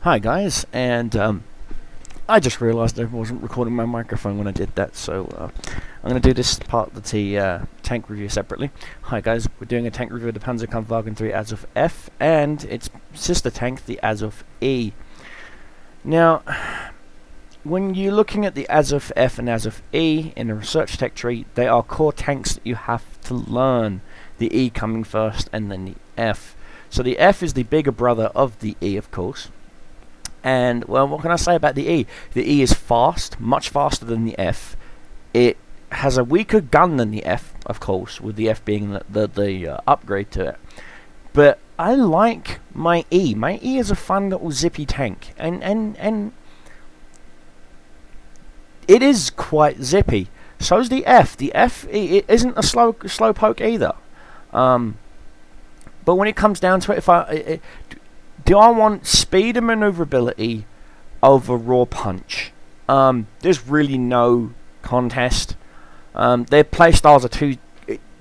Hi guys, and I just realised I wasn't recording my microphone when I did that, so I'm going to do this part of the tank review separately. Hi guys, we're doing a tank review of the Panzerkampfwagen 3 Azov F and its sister tank, the Azov E. Now, when you're looking at the Azov F and Azov E in a research tech tree, they are core tanks that you have to learn. The E coming first and then the F. So the F is the bigger brother of the E, of course. And, well, what can I say about the E? The E is fast, much faster than the F. It has a weaker gun than the F, of course, with the F being the upgrade to it. But I like my E. My E is a fun little zippy tank. And it is quite zippy. So's the F. The F it isn't a slow poke either. But when it comes down to it, do I want speed and maneuverability over raw punch? There's really no contest. Their playstyles are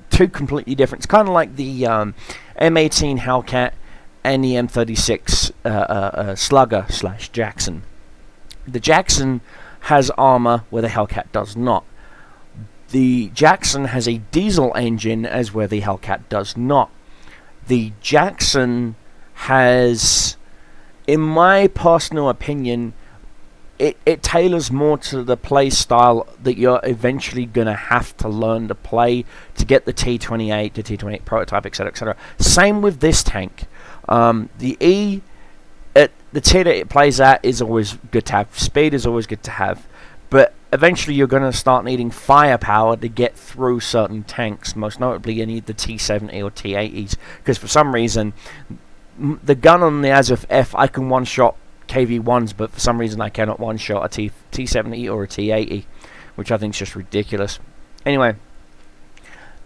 two completely different. It's kind of like the M18 Hellcat and the M36 Slugger / Jackson. The Jackson has armor where the Hellcat does not. The Jackson has a diesel engine as where the Hellcat does not. The Jackson has, in my personal opinion, it tailors more to the play style that you're eventually going to have to learn to play to get the T28, the T28 prototype, etc., etc. Same with this tank. The E, the tier that it plays at is always good to have. Speed is always good to have. But eventually you're going to start needing firepower to get through certain tanks. Most notably, you need the T70 or T80s. Because for some reason, the gun on the Azov F, I can one-shot KV-1s, but for some reason I cannot one-shot a T70 or a T80, which I think is just ridiculous. Anyway,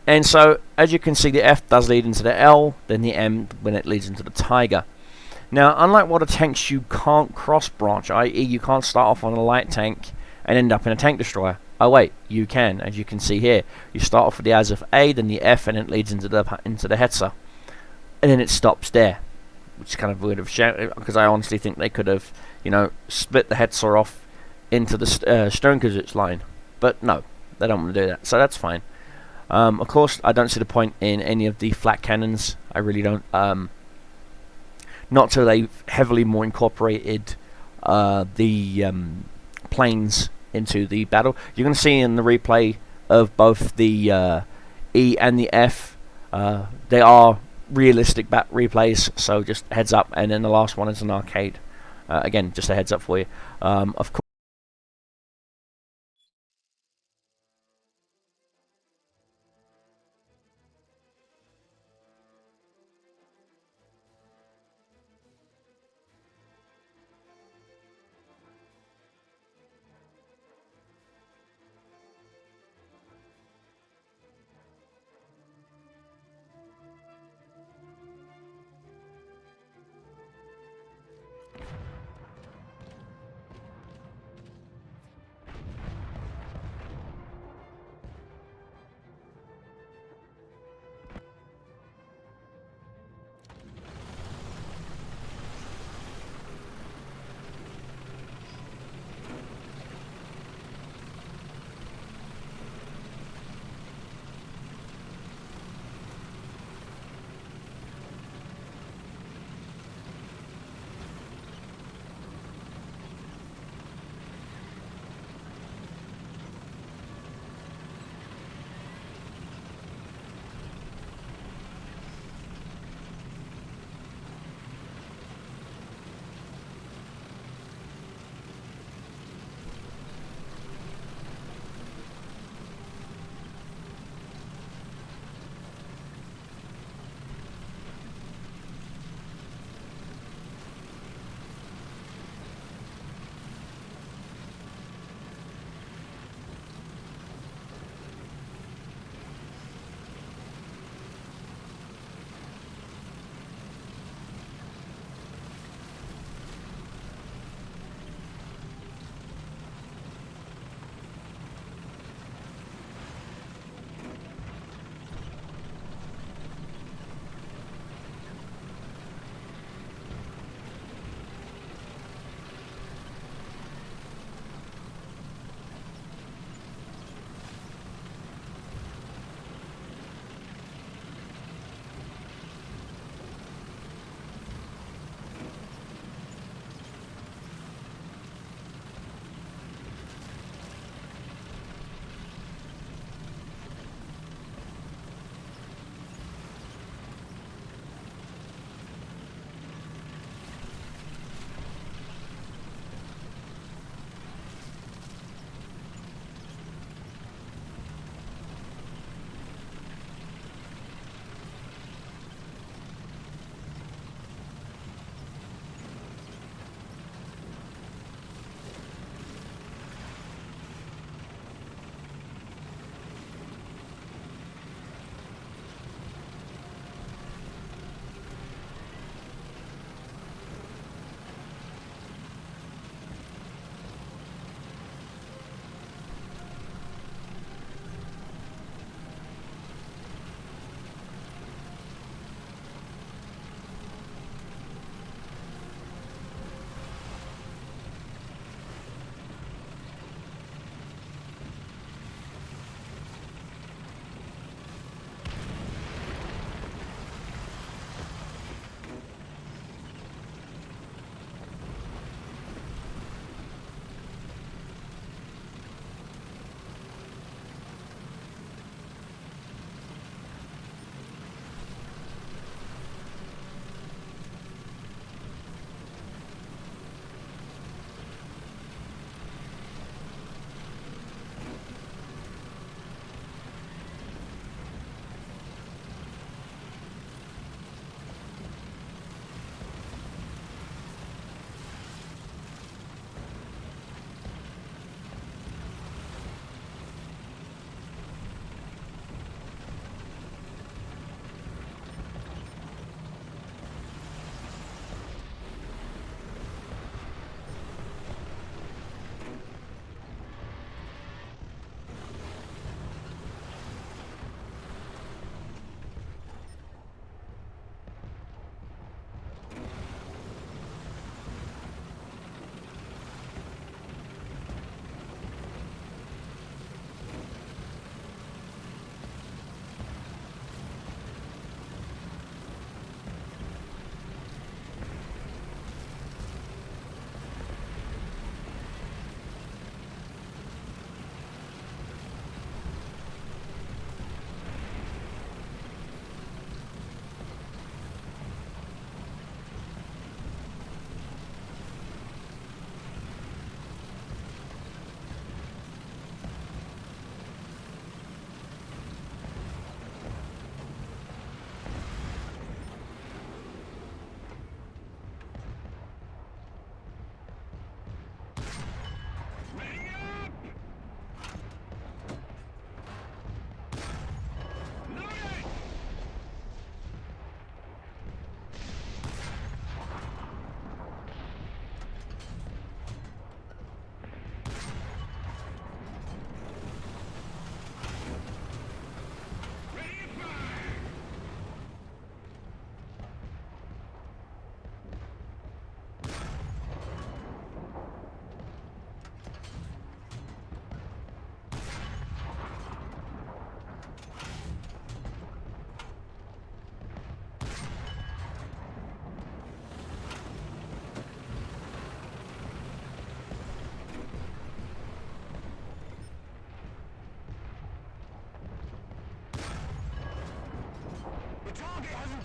and so, as you can see, the F does lead into the L, then the M when it leads into the Tiger. Now, unlike water tanks, you can't cross-branch, i.e. you can't start off on a light tank and end up in a tank destroyer. Oh wait, you can, as you can see here. You start off with the Azov A, then the F, and it leads into the Hetzer. And then it stops there. Which is kind of weird of shout, because I honestly think they could have, split the Hetzer off into the Sturmgesetz line. But no, they don't want to do that, so that's fine. Of course, I don't see the point in any of the flat cannons. I really don't. Not till they've heavily more incorporated the planes into the battle. You're going to see in the replay of both the E and the F, they are realistic replays, so just heads up. And then the last one is an arcade. Again, just a heads up for you. Of course.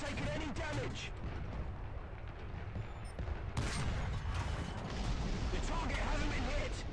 taken any damage. The target hasn't been hit.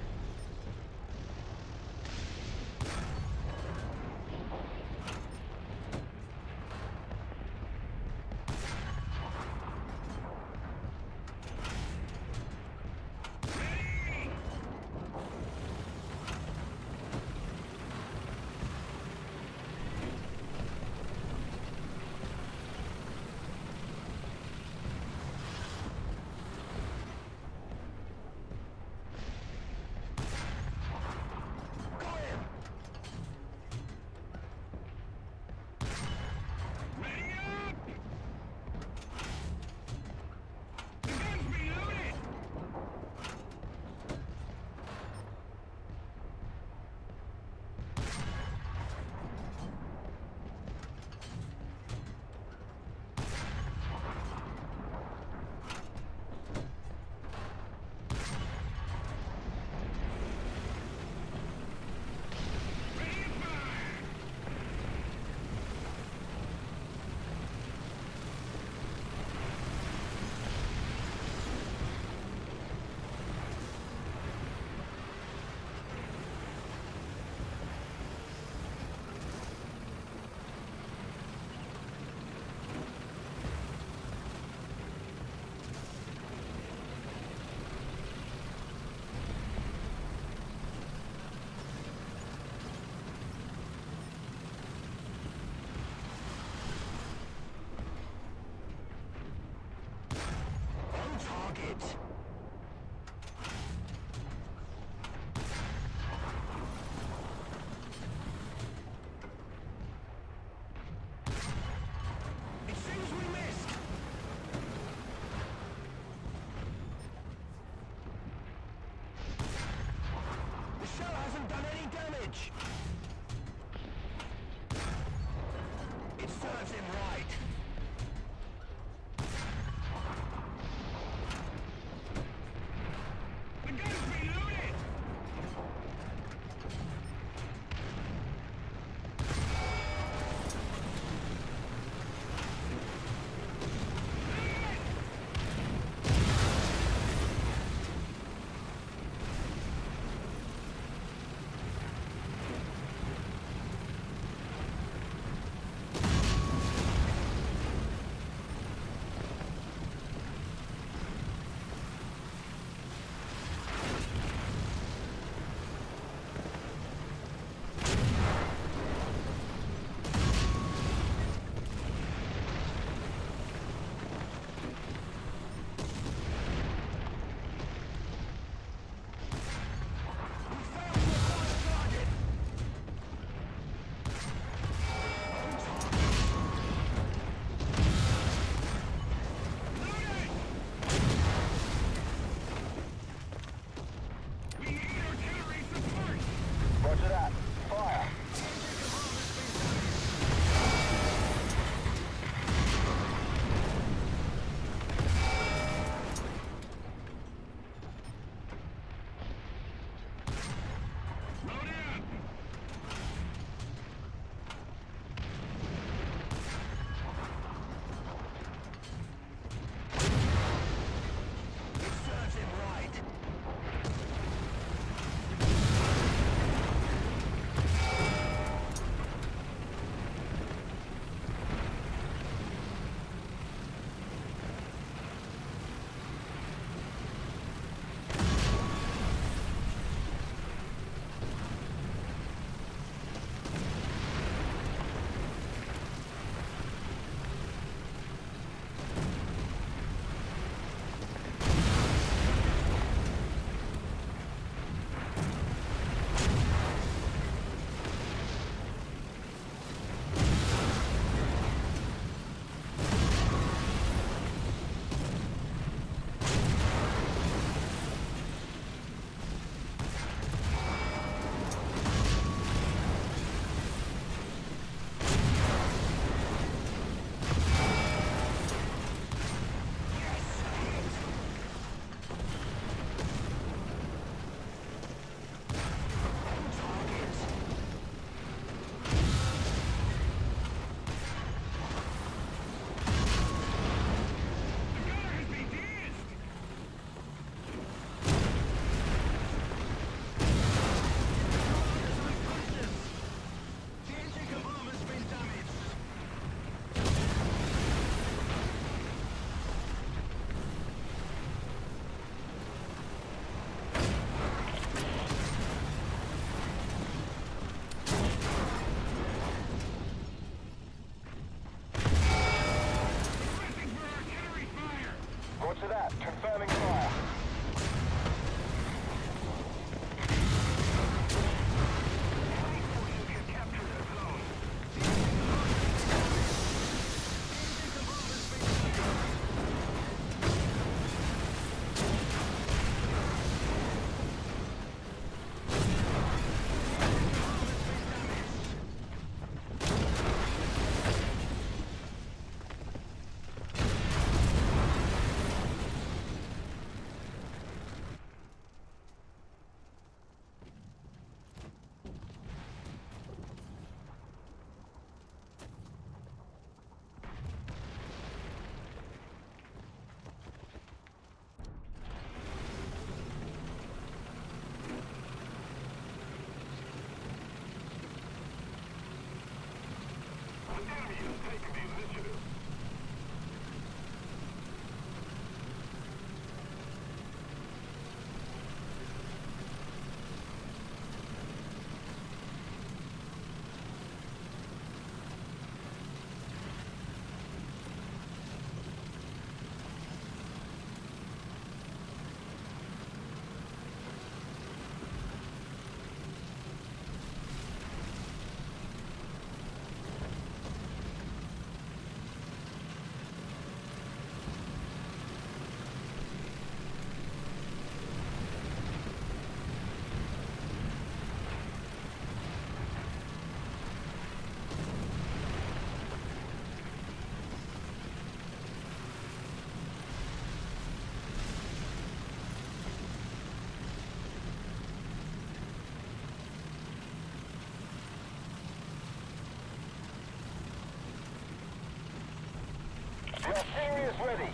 The artillery is ready.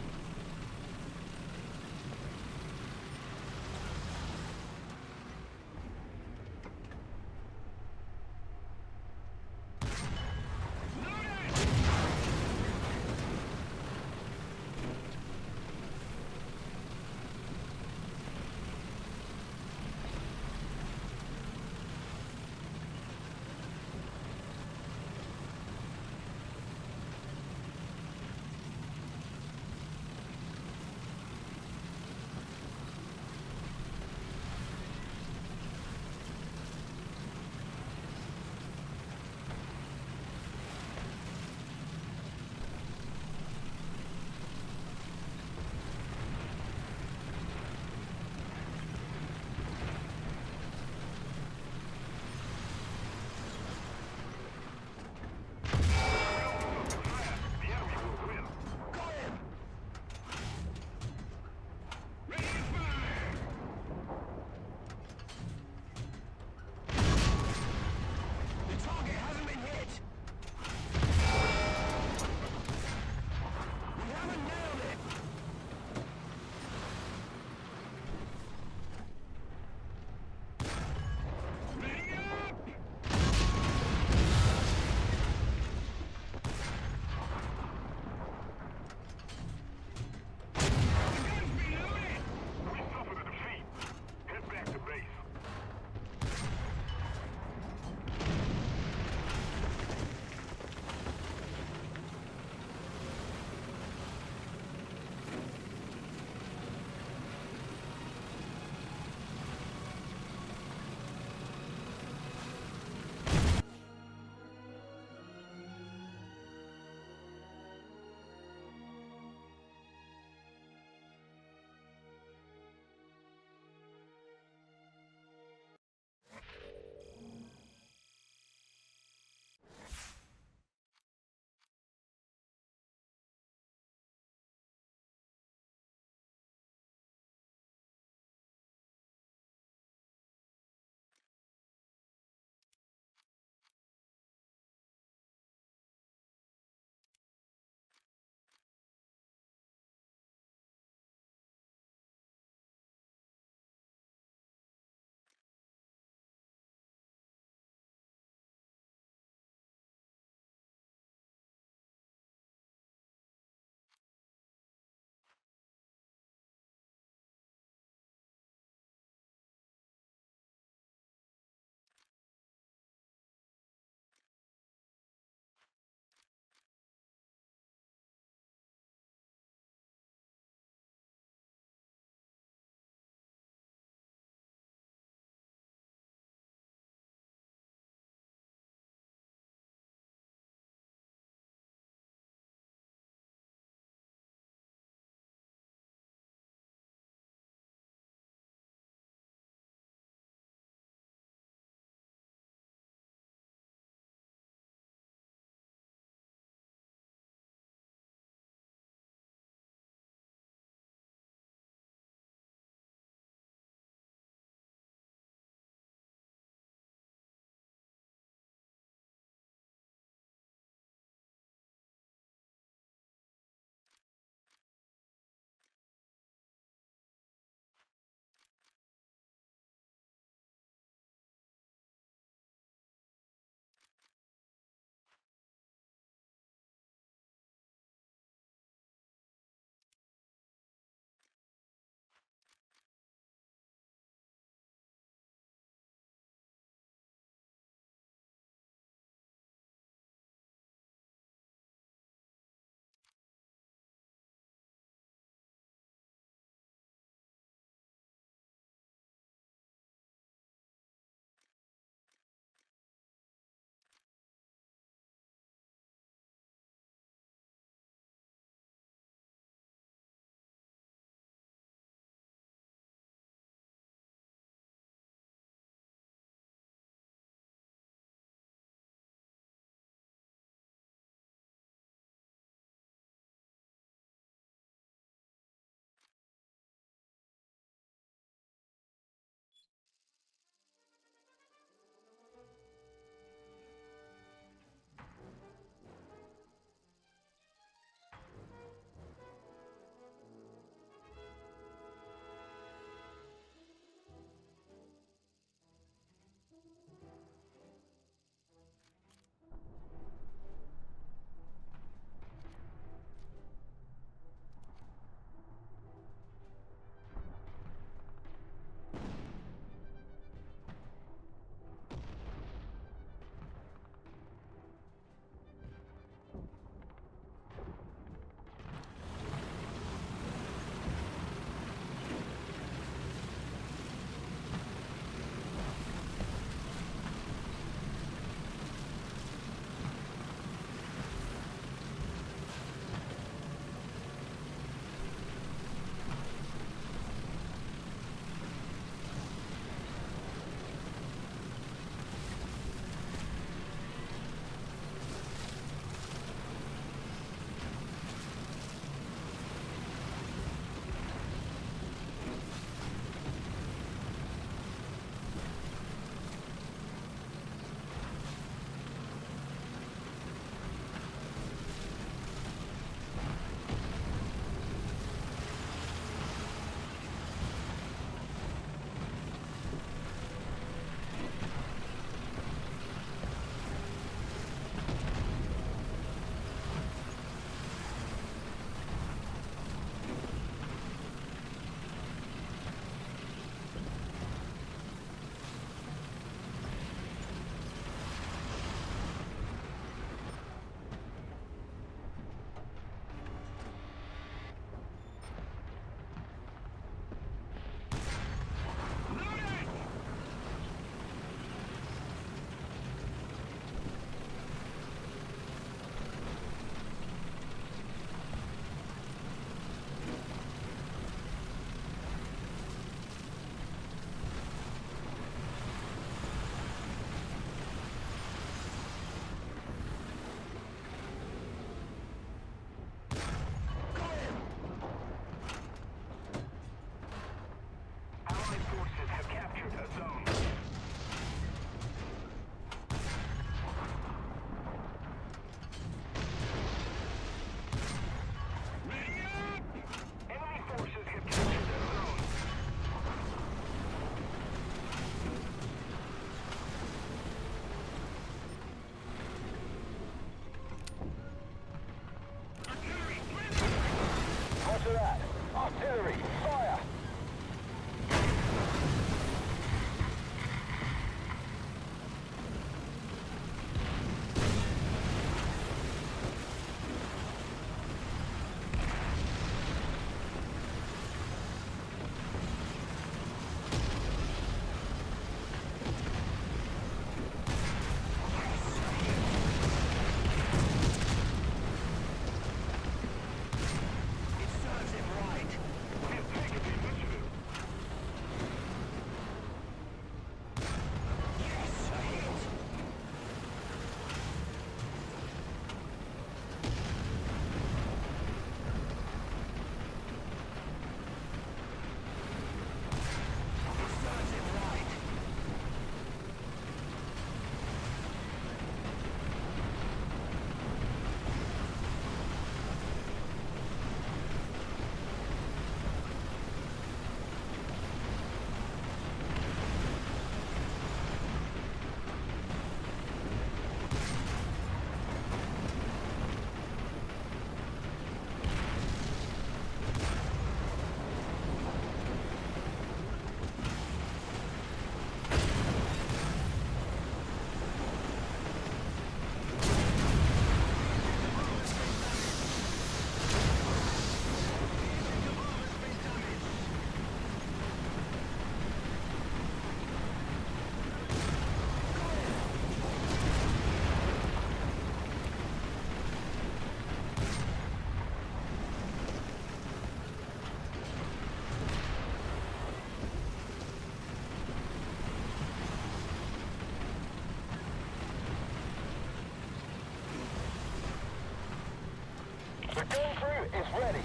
The gun crew is ready.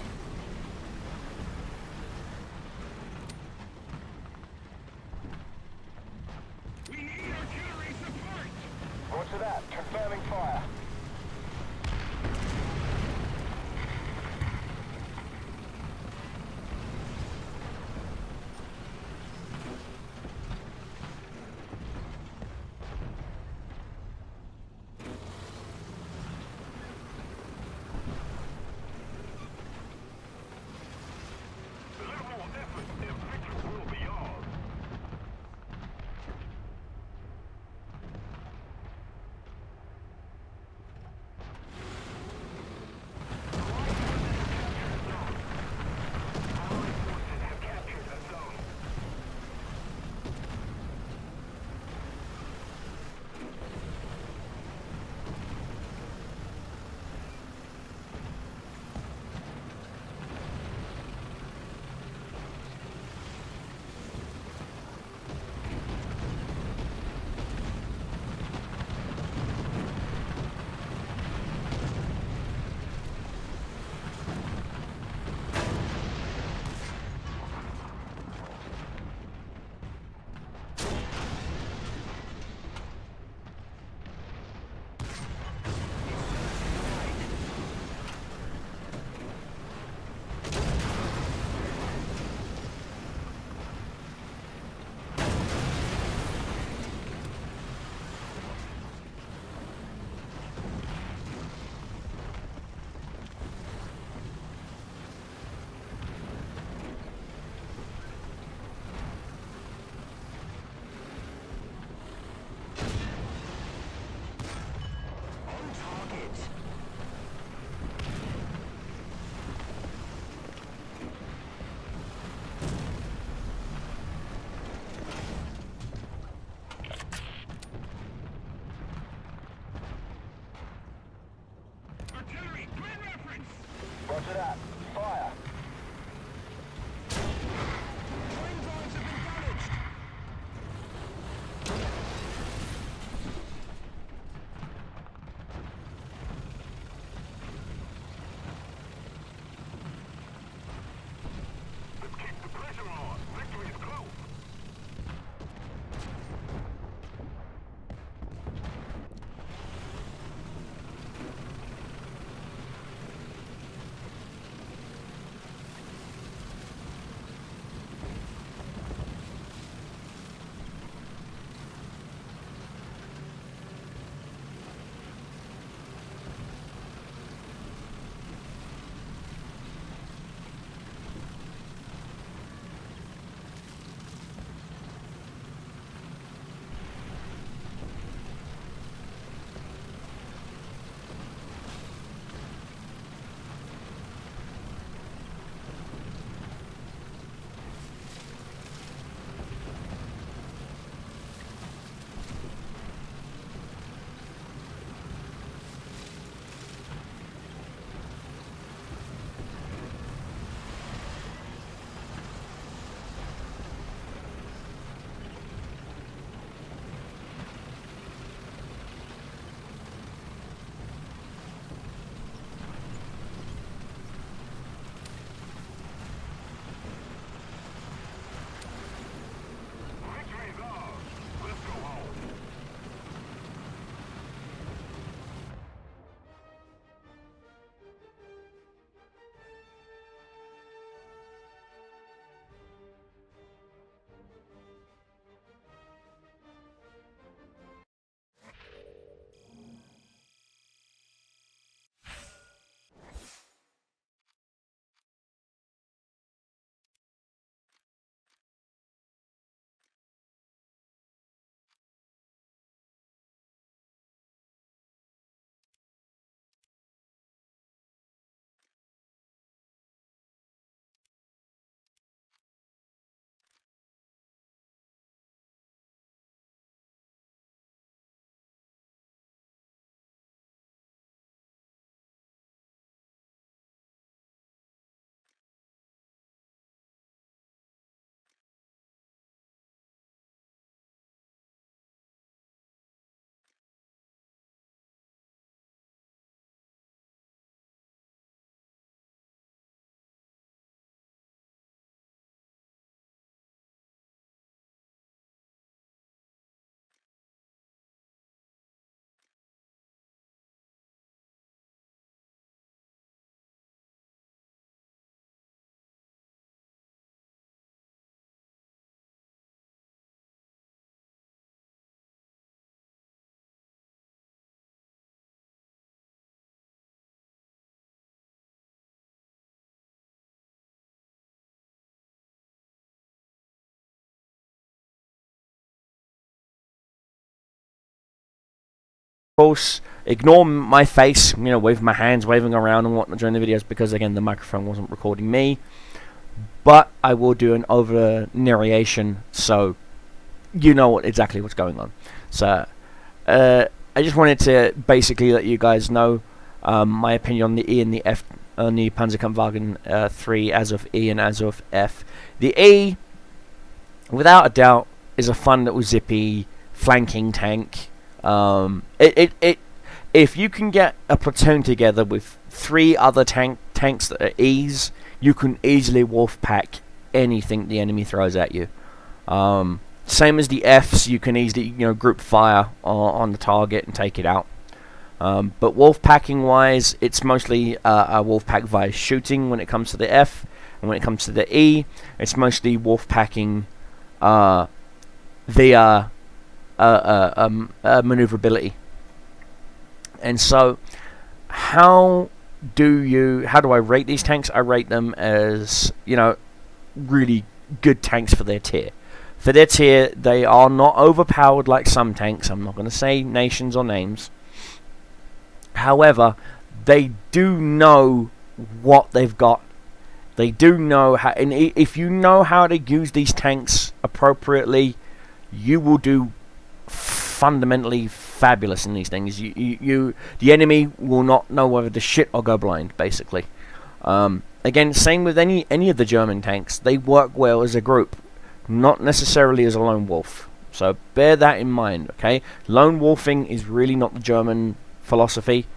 We need artillery support! Roger that. Confirming fire. A little more effort, and victory will be ours. Roger that. Fire. Wind lines have been damaged! Let's keep the pressure on. Victory is close. course, ignore my face, you know, with my hands waving around and whatnot during the videos, because again the microphone wasn't recording me. But I will do an over narration, so you know exactly what's going on. So I just wanted to basically let you guys know my opinion on the E and the F, on the Panzerkampfwagen 3 as of E and as of F. The E, without a doubt, is a fun little zippy flanking tank. If you can get a platoon together with 3 other tanks that are E's, you can easily wolf pack anything the enemy throws at you. Same as the F's, you can easily, you know, group fire on the target and take it out. But wolf packing wise, it's mostly a wolf pack via shooting when it comes to the F, and when it comes to the E, it's mostly wolf packing via maneuverability. And so, how do I rate these tanks? I rate them as, you know, really good tanks for their tier. For their tier, they are not overpowered like some tanks. I'm not going to say nations or names. However, they do know what they've got. They do know how, and if you know how to use these tanks appropriately, you will do fundamentally fabulous in these things. The enemy will not know whether to shit or go blind, basically. Again, same with any of the German tanks. They work well as a group, not necessarily as a lone wolf. So bear that in mind, okay? Lone wolfing is really not the German philosophy,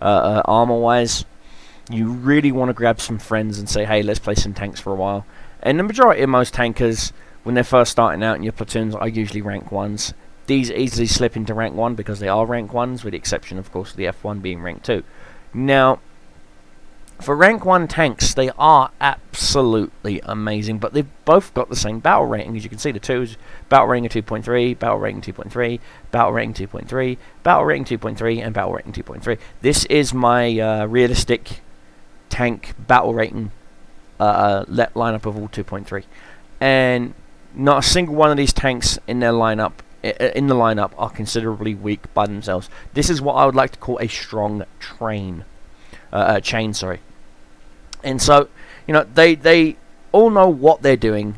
armor-wise. You really want to grab some friends and say, hey, let's play some tanks for a while. And the majority of most tankers, when they're first starting out in your platoons, are usually rank 1s. These easily slip into rank 1 because they are rank 1s, with the exception, of course, of the F1 being rank 2. Now, for rank 1 tanks, they are absolutely amazing, but they've both got the same battle rating. As you can see, the 2s, battle rating of 2.3, battle rating 2.3, battle rating 2.3, battle rating 2.3, and battle rating 2.3. This is my realistic tank battle rating lineup of all 2.3. And not a single one of these tanks in their lineup are considerably weak by themselves. This is what I would like to call a strong chain. And so, you know, they all know what they're doing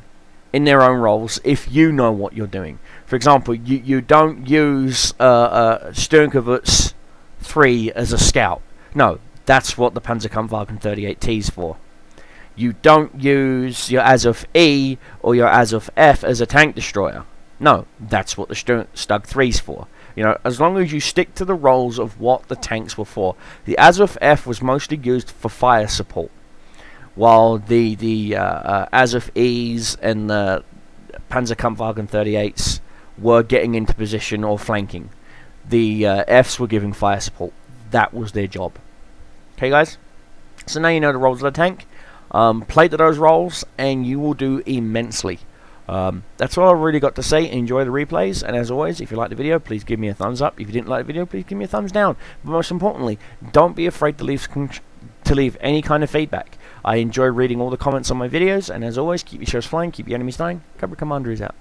in their own roles if you know what you're doing. For example, you don't use Sturmgewürz 3 as a scout. No, that's what the Panzerkampfwagen 38T is for. You don't use your Azov E or your Azov F as a tank destroyer. No, that's what the Stug 3's for. You know, as long as you stick to the roles of what the tanks were for. The Azov F was mostly used for fire support, while the Azov E's and the Panzerkampfwagen 38s were getting into position or flanking. The F's were giving fire support. That was their job. Okay, guys? So now you know the roles of the tank. Play to those roles, and you will do immensely. That's all I've really got to say. Enjoy the replays, and as always, if you liked the video, please give me a thumbs up. If you didn't like the video, please give me a thumbs down. But most importantly, don't be afraid to leave any kind of feedback. I enjoy reading all the comments on my videos, and as always, keep your shows flying, keep your enemies dying. Cobra Commander is out.